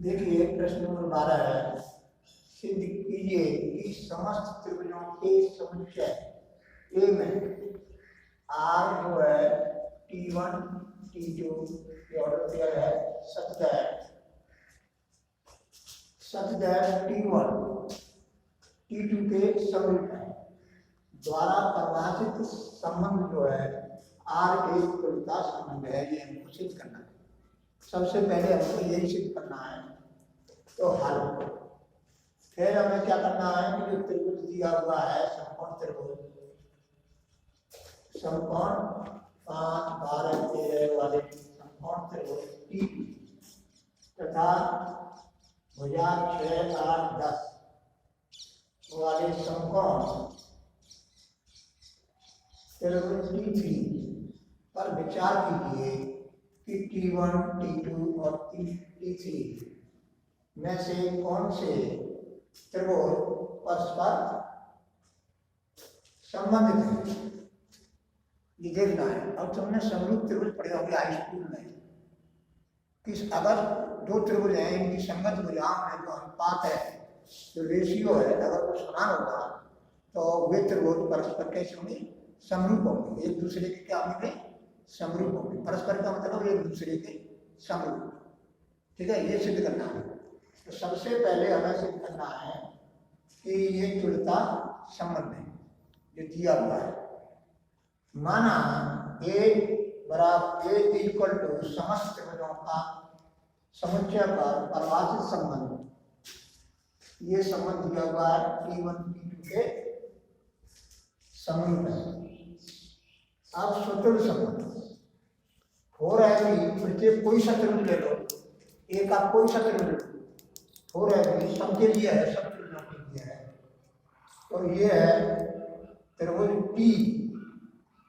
देखिए प्रश्न नंबर 12 है, सिद्ध कीजिए कि समस्त त्रिभुजों के समुच्चय ए में आर जो है T1 T2 ये ऑर्डर पेयर है सतह T1 T2 के समरूप है द्वारा परिभाषित संबंध जो है आर के तुल्यता संबंध है। ये हमको सिद्ध करना है। सबसे पहले हमको यही सिद्ध करना है तो हल। फिर हमें क्या करना है कि जो त्रिभुज दिया हुआ है समकोण त्रिभुज, समकोण 5 12 13 वाले समकोण त्रिभुज T तथा भुजा 6 8 10 वाले समकोण त्रिभुज T3 पर विचार कीजिए कि T1 T2 और T3 में से कौन से त्रिभुज परस्पर संबंधित है। ये देखना है। अब तुमने समरूप त्रिभुज पढ़े होंगे हाई स्कूल में कि अगर दो त्रिभुज हैं इनकी संगत भुजाओं में जो अनुपात है, जो रेशियो है, अगर वो समान होगा तो वे त्रिभुज परस्पर कैसे होंगे, समरूप होंगे। एक दूसरे के क्या होंगे, समरूप होंगे। परस्पर का मतलब एक दूसरे के समरूप। ठीक है, ये सिद्ध करना है। तो सबसे पहले हमें सिद्ध करना है कि ये तुल्यता संबंध है जो दिया हुआ है। माना A बराबर A इक्वल टू समस्त त्रिभुजों का समुच्चय पर परिभाषित संबंध, ये संबंध दिया हुआ है T1 T2 के समरूप है। अब स्वतंत्र संबंध हो रहा है कि प्रत्येक कोई सा त्रिभुज ले लो, एक आप कोई सा त्रिभुज ले लो, हो रहा है कि सबके लिए है, सब त्रिभुजों के लिए है। तो ये है त्रिभुज T,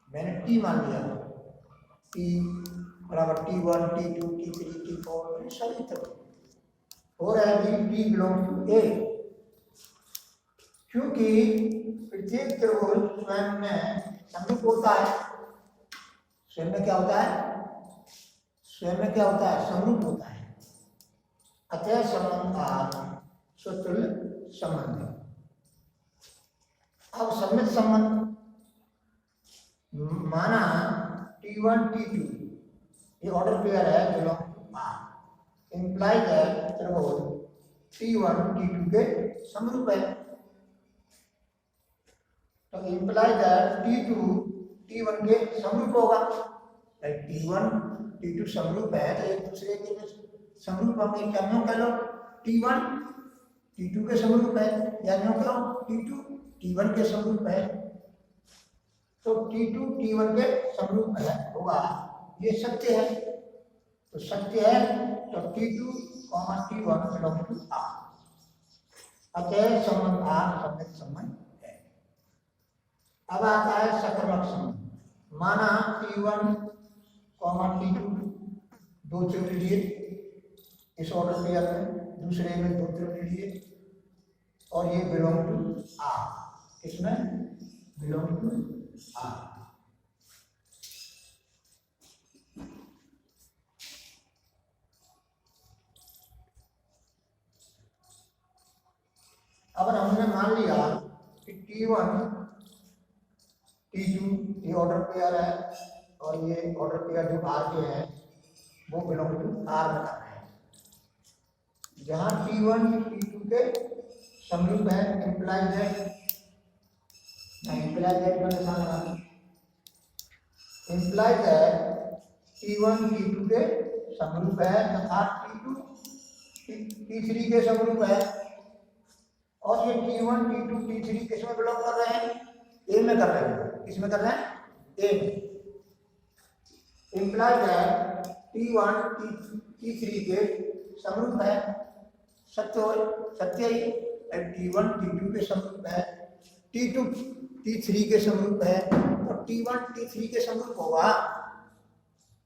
मैंने T मान लिया, T बराबर T1 T2 T3 T4 सभी त्रिभुज हो रहा है कि T बिलोंग टू A, क्योंकि प्रत्येक त्रिभुज स्वयं में समरूप होता है। स्वयं में क्या होता है, स्वयं में क्या होता है, समरूप होता है। अतः संबंध आर स्वतुल्य संबंध है। अब सम्मित संबंध माना T1 T2 ये ऑर्डर पेयर है belong to R, imply that त्रिभुज T1 T2 के समरूप है। तो इंप्लाई दैट T2 T1 के समरूप होगा। T1 T2 समरूप है तो एक दूसरे के समरूप होंगे। क्या न्यों कह लो T1 T2 के समरूप है, या न्यों कहो T2 T1 के समरूप है। तो T2 T1 के समरूप है होगा, ये सत्य है। तो सत्य है तो T2 T1 belong to R, अतः संबंध आर सम्मित संबंध है। अब आता है सकर्मक संबंध। माना T1 T2 दो त्रिभुज लिए इस ऑर्डर पेयर में, दूसरे में दो त्रिभुज लिए और ये बिलोंग टू आर, इसमें बिलोंग टू आर। अब हमने मान लिया कि T1 T2 ये ऑर्डर पेयर है और ये ऑर्डर पेयर जो आर के हैं वो बिलोंग टू आर में कर रहे हैं। जहां T1 T2 के समरूप है, इंप्लाई दैट का निशान लगाना, इंप्लाई दैट T1 T2 के समरूप है तथा T2 T3 के समरूप है। और ये T1 T2 T3 किसमें बिलोंग कर रहे हैं, ए में कर रहे हैं। किसमें कर रहे हैं, ए में। इंप्लाई दैट T1 T3 के समरूप है, सत्य ही। T1 T2 के समरूप है, T2 T3 के समरूप है, तो T1 T3 के समरूप होगा।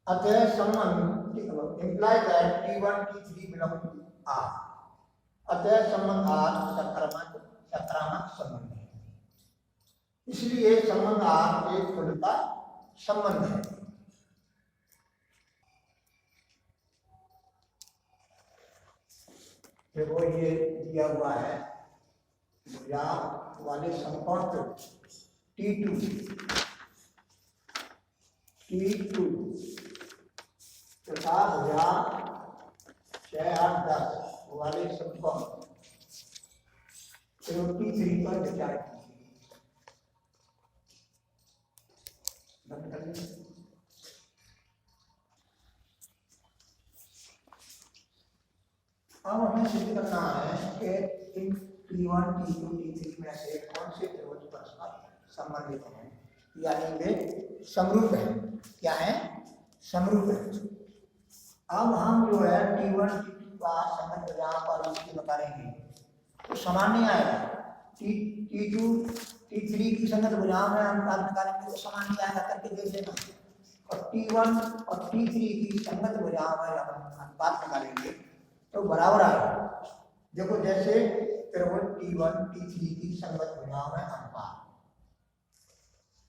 अतः संबंध imply that T1 T3 belong to R, अतः संबंध आर सकारात्मक संबंध है। इसलिए संबंध आर एक तुल्यता संबंध है। देखो ये दिया हुआ है भुजा वाले समकोण T2 तथा भुजा 6, 8, 10 वाले समकोण T3 पर विचार कीजिए। बंद कर लीजिए। अब हमें सिद्ध करना है कि इन T1, T2, T3 में से कौन से त्रिभुज परस्पर संबंधित हैं, यानी वे समरूप हैं। क्या है? समरूप है। अब हम जो है T1, T2 का संबंध जहाँ पर इसकी बताएंगे तो समान नहीं आएगा। T2, T3 की संगत भुजाओं में हम बात निकालेंगे तो समान नहीं आएगा, करके देख लेना। और T1 और T3 की संगत भुजाओं में हम बात निकालेंगे तो बराबर आएगा। देखो जैसे त्रिभुज T1, T3 की संगत भुजाओं में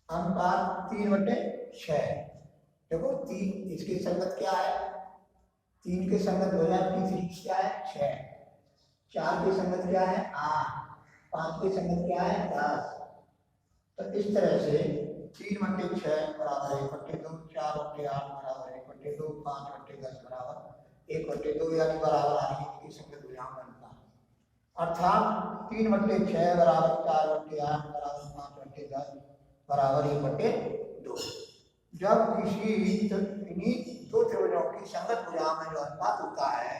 अनुपात 3/6। देखो 3 इसकी संगत क्या है? 3 के संगत भुजा T3 की क्या है? 6। 4 की संगत क्या है? 8। 5 की संगत क्या है? 10। तो इस तरह से 3/6 बराबर 1/2, 4/8 बराबर 1/2, 5/10 बराबर 1/2, यानी बराबर आने की संगत भुजाओं में अनुपात। अर्थात 3/6 बराबर 4/8 बराबर 5/10 बराबर 1/2। जब किसी इन्हीं दो त्रिभुजों की संगत भुजाओं में जो अनुपात होता है,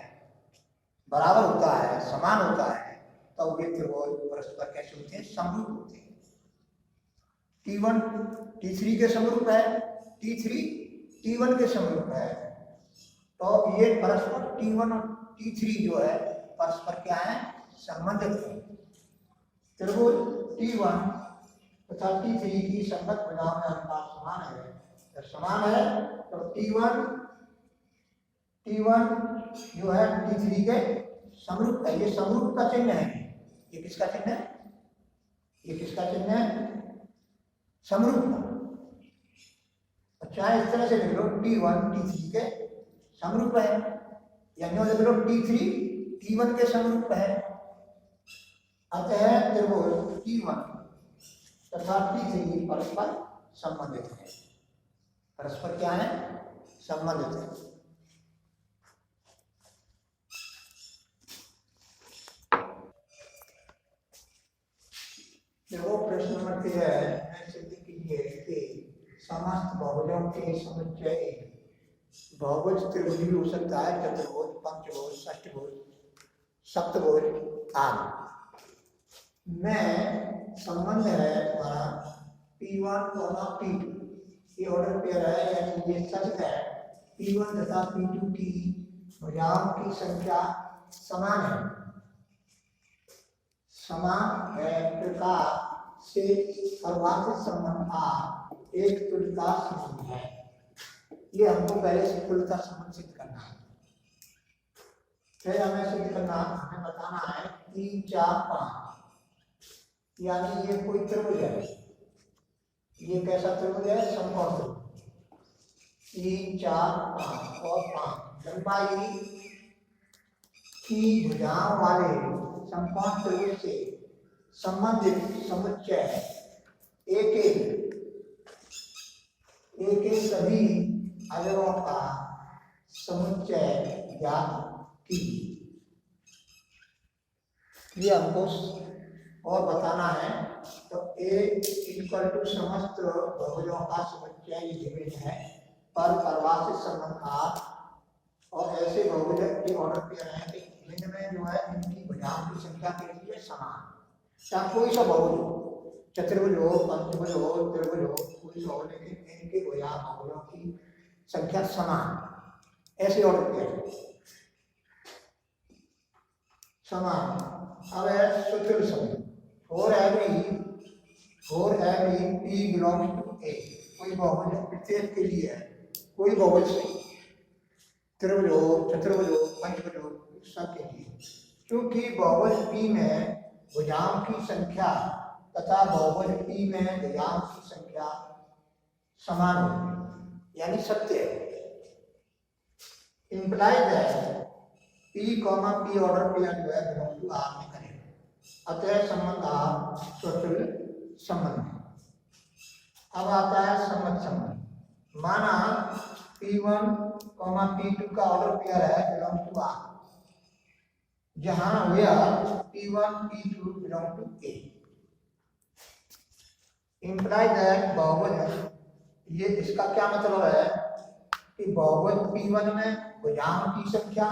बराबर होता है, समान होता है, तो वे त्रिभुज परस्पर कैसे होते हैं? समरूप होते हैं। T1 T3 के समरूप है, T3 T1 के समरूप है। तो ये परस्पर T1 और T3 जो है परस्पर क्या है? संबंधित है। त्रिभुज T1 तथा T3 की संगत भुजाओं में अनुपात समान है। जब समान है तो T1 जो है T3 के समरूप है। ये समरूप का चिन्ह है। ये किसका चिन्ह है? ये किसका चिन्ह है? समरूप का। अच्छा इस तरह से लिख लो T1 T3 के समरूप है, यानी लिख लो T3 T1 के समरूप है। अतः त्रिभुज T1 तथा T3 परस्पर संबंधित है। परस्पर क्या है? संबंधित है। देखो प्रश्न नंबर 13 है। सिद्ध कीजिए कि समस्त बहुभुजों के समुच्चय बहुभुज त्रिभुज हो सकता है, चतुर्भुज, पंचभुज, षष्ठभुज, सप्तभुज आदि में संबंध है हमारा P1 और P2। ये ऑर्डर पेयर है, यानी ये सच है। P1 तथा P2 की भुजाओं की संख्या समान है, समान है प्रकार से परिभाषित संबंध आ एक तुल्यता संबंध है। ये हमको पहले से तुल्यता संबंध सिद्ध करना है। फिर हमें सिद्ध करना, हमें बताना है 3, 4, 5, यानी ये कोई त्रिभुज है। ये कैसा त्रिभुज है? समकोण त्रिभुज। 3, 4, 5 और 5 लंबाई की भुजाओं वाले समकोण त्रिभुज से संबंधित समुच्चय एक सभी अवयवों का समुच्चय ज्ञात कीजिए। ये हमको और बताना है। तो A समस्त बहुभुजों का समुच्चय लिमिट है पर परिभाषित संबंध R, और ऐसे बहुभुज के ऑर्डर पे हैं कि इनमें जो है इनकी भुजाओं की संख्या के लिए समान। चाहे कोई सा बहुभुज हो, चतुर्भुज हो, पंचभुज हो, त्रिभुज हो, कोई सा हो, लेकिन इनके बहुभुजों की संख्या समान, ऐसे ऑर्डर पे है समान। अब है सूत्र समझो। for every P belongs to A, कोई बहुभुज प्रत्येक के लिए है, कोई बहुभुज नहीं, त्रिभुज हो, चतुर्भुज हो, पंचभुज हो, सबके लिए। क्योंकि बहुभुज P में भुजाओं की संख्या तथा बहुभुज P में भुजाओं की संख्या समान होगी, यानी सत्य है। Implies that P comma P order pair जो है बिलोंग टू R में करेगा। अतः संबंध R स्वतुल्य संबंध है। अब आता है सम्मत संबंध। माना P1 P2 का ऑर्डर पेयर है बिलोंग टू R, जहां where P1 P2 belong to A, imply that बहुभुज, ये इसका क्या मतलब है कि बहुभुज P1 में भुजाओं की संख्या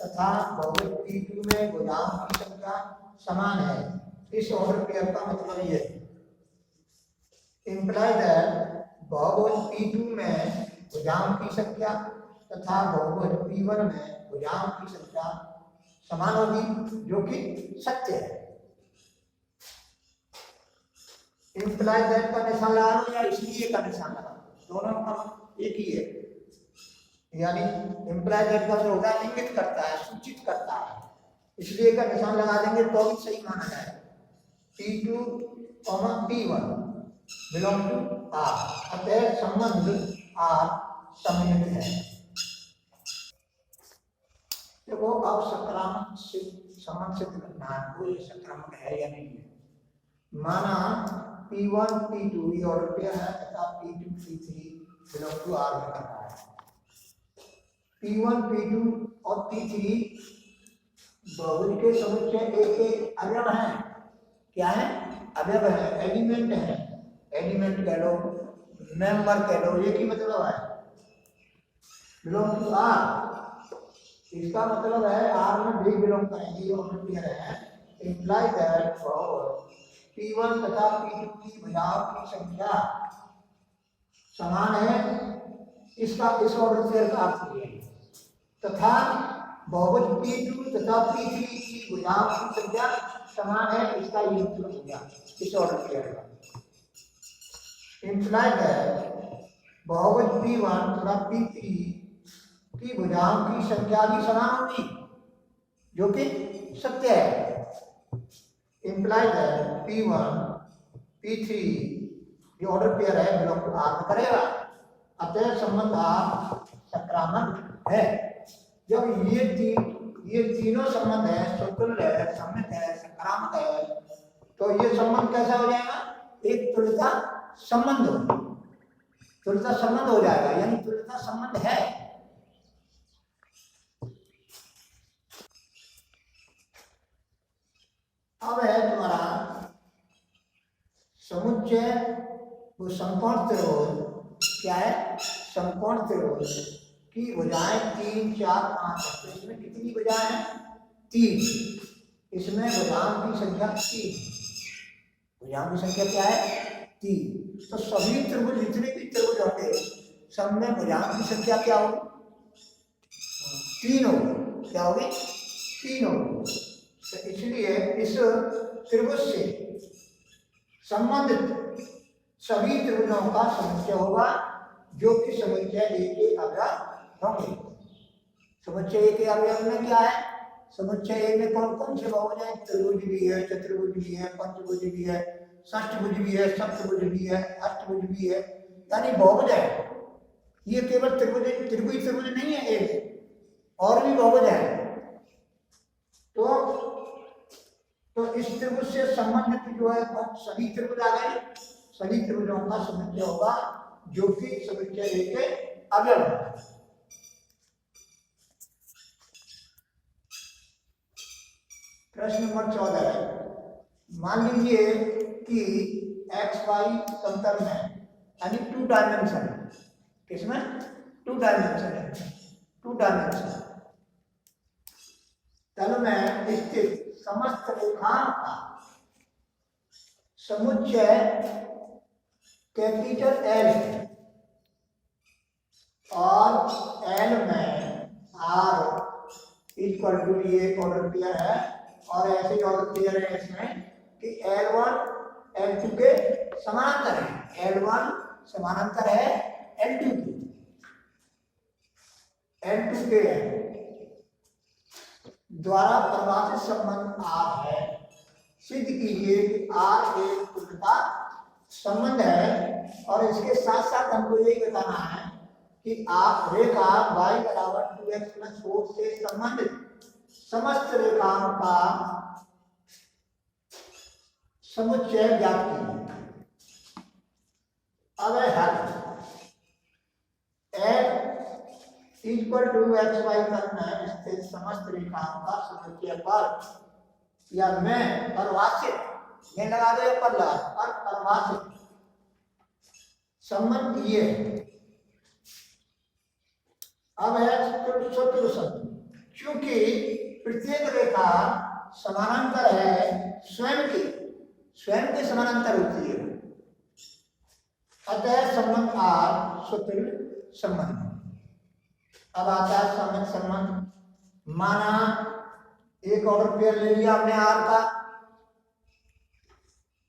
तथा बहुभुज P2 में भुजाओं की संख्या समान है। इस ऑर्डर पेयर का मतलब ये imply that बहुभुज P2 में भुजाओं की संख्या तथा बहुभुज P1 में भुजाओं की संख्या समान होगी, जो कि सत्य है। इंप्लाई दैट का निशान लगा या इसलिए का निशान लगा, दोनों का एक ही है। यानी इंप्लाई दैट का जो होगा इंगित करता है, सूचित करता है, इसलिए का निशान लगा देंगे तो भी सही माना जाएगा। P2 P1 belong to R, अतः संबंध R सम्मिलित है। देखो अब संक्रामक से संबंध सिद्ध करना है, वो ये संक्रामक है या नहीं है। माना P1 P2 ये ऑर्डर पेयर है तथा P2 P3 belong to R में करना है। P1 P2 और P3 बहुभुज के समुच्चय A के अवयव हैं। क्या है? अवयव है, एलिमेंट है। एलिमेंट कह लो, मेंबर कह लो, ये की मतलब है बिलोंग टू R। इसका मतलब है R में भी बिलोंग करेंगे, ऑर्डर पेयर है। इंप्लाई दैट P1 तथा P2 की भुजाओं की संख्या समान है, इसका इस ऑर्डर पेयर का अर्थ है। तथा बहुभुज P2 तथा P3 की भुजाओं की संख्या समान है, इसका ये मतलब हो गया इस ऑर्डर पेयर का। इंप्लाई दैट बहुभुज P1 तथा P3 की भुजाओं की संख्या भी समान होगी, जो कि सत्य है। इंप्लाई दैट P1 P3 ये ऑर्डर पेयर है बिलोंग टू R में करेगा, अतः संबंध R संक्रामक है। जब ये तीनों संबंध है, स्वतुल्य है, सम्मित है, संक्रामक है, तो ये संबंध कैसा हो जाएगा? एक तुल्यता संबंध हो, तुल्यता संबंध हो जाएगा, यानी तुल्यता संबंध है। अब है तुम्हारा समुच्चय, वो समकोण त्रिभुज। क्या है? समकोण त्रिभुज की भुजाएं 3, 4, 5 है। तो इसमें कितनी भुजाएं हैं? 3। इसमें भुजाओं की संख्या 3। भुजाओं की संख्या क्या है? 3। तो सभी त्रिभुज, जितने भी त्रिभुज होंगे, सब में भुजाओं की संख्या क्या होगी? 3 होगी। क्या होगी? 3 होगी। तो इसलिए इस त्रिभुज से संबंधित सभी त्रिभुजों का समुच्चय होगा, जो कि समुच्चय A के अवयव होंगे। समुच्चय A के अवयव में क्या है? समुच्चय A में कौन कौन से बहुभुज हैं? त्रिभुज भी है, चतुर्भुज भी है, पंचभुज भी है, षष्ठभुज भी है, सप्तभुज भी है, अष्टभुज भी है, यानी बहुभुज है। ये केवल त्रिभुज नहीं है, एक और भी बहुभुज है। तो इस त्रिभुज से संबंधित जो है सभी त्रिभुज आ गए, सभी त्रिभुजों का समुच्चय होगा, जो कि समुच्चय A के अवयव है। प्रश्न नंबर 14 है। मान लीजिए कि XY समतल में, यानी 2 डायमेंशन, किसमें? 2 डायमेंशन है, 2 डायमेंशन तल में स्थित समस्त रेखाओं का समुच्चय कैपिटल L है और L में R इक्वल टू, ये ऑर्डर पेयर है, और ऐसे ऑर्डर पेयर है इसमें कि L1 L2 के समानांतर है। L1 समानांतर है L2 के, L2 के द्वारा परिभाषित संबंध R है। सिद्ध कीजिए कि R एक तुल्यता संबंध है, और इसके साथ साथ हमको यही बताना है कि आप रेखा y बराबर 2x + 4 से संबंधित समस्त रेखाओं का समुच्चय ज्ञात कीजिए। अब है हल f equal to X Y तल में स्थित समस्त रेखाओं का समुच्चय पर या मैं परिभाषित मैं लगा दो या पर लगा और परिभाषित संबंध ये है। अब है सूत्र संबंध, क्योंकि प्रत्येक रेखा समानांतर है स्वयं के समानांतर होती है, अतः संबंध आर सूत्र संबंध। अब आता है संबंध संबंध। माना एक ऑर्डर पेयर ले लिया हमने आर का,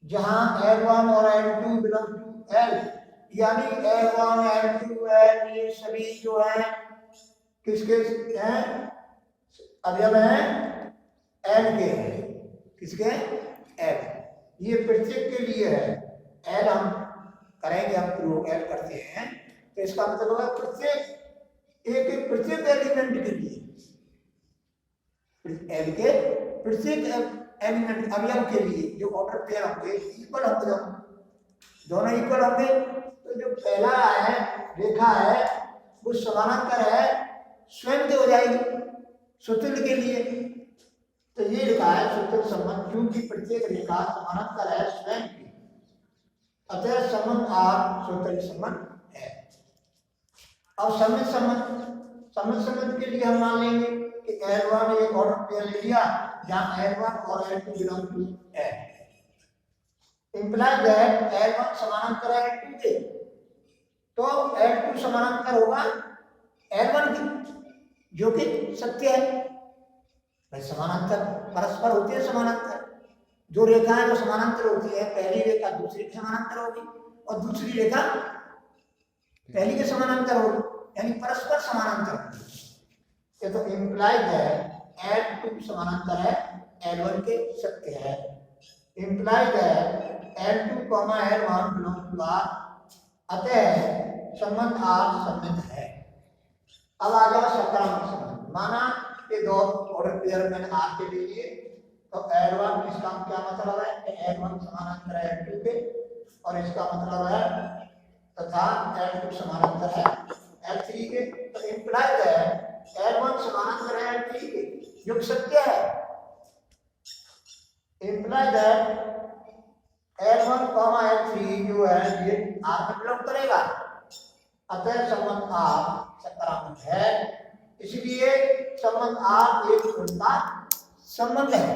जहां L1 और L2 बिलोंग टू L, यानी L1 L2 L ये सभी जो है किसके हैं, अवयव हैं L के हैं। किसके? L। ये प्रत्येक के लिए है। L हम करेंगे, हम प्रयोग L करते हैं तो इसका मतलब है प्रत्येक प्रत्येक एलिमेंट के लिए, L के प्रत्येक एलिमेंट अवयव के लिए जो ऑर्डर पेयर होंगे इक्वल होंगे, दोनों इक्वल होंगे। तो जो पहला है रेखा है वो समानांतर है स्वयं के हो जाएगी सूत्र के लिए। तो ये लिखा है सूत्र संबंध, क्योंकि प्रत्येक रेखा समानांतर है स्वयं की, अतः संबंध आर सूत्र संबंध है। अब संबंध के लिए हम मान लेंगे कि L1 एक ऑर्डर पेयर ले लिया जहां L1 और L2 belong to L, implies that L1 समानांतर है L2 के, तो L2 समानांतर होगा L1 के, जो कि सत्य है। भाई समानांतर परस्पर होती है, समानांतर जो रेखाएं जो समानांतर होती है, पहली रेखा दूसरी के समानांतर होगी और दूसरी रेखा पहली के समानांतर होगी, यानी परस्पर समानांतर। ये तो इंप्लाइज है L2 समानांतर है L1 के, सत्य है। इंप्लाइज है L2, L1 belong to R, अतः संबंध R संबंध है। अब आ जाओ सकारात्मक संबंध। माना ये दो ऑर्डर पेयर मैंने R के ले लिए, तो L1 इसका क्या मतलब है कि L1 समानांतर है L2 के, और इसका मतलब है तथा L2 समानांतर है L3 के। तो इंप्लाइज है L1 समानांतर है L3 के, जो सत्य है। इंप्लाइज है L1, L3 जो है ये R में बिलोंग करेगा, अतः संबंध R सकारात्मक है। इसलिए संबंध R एक उल्टा संबंध है।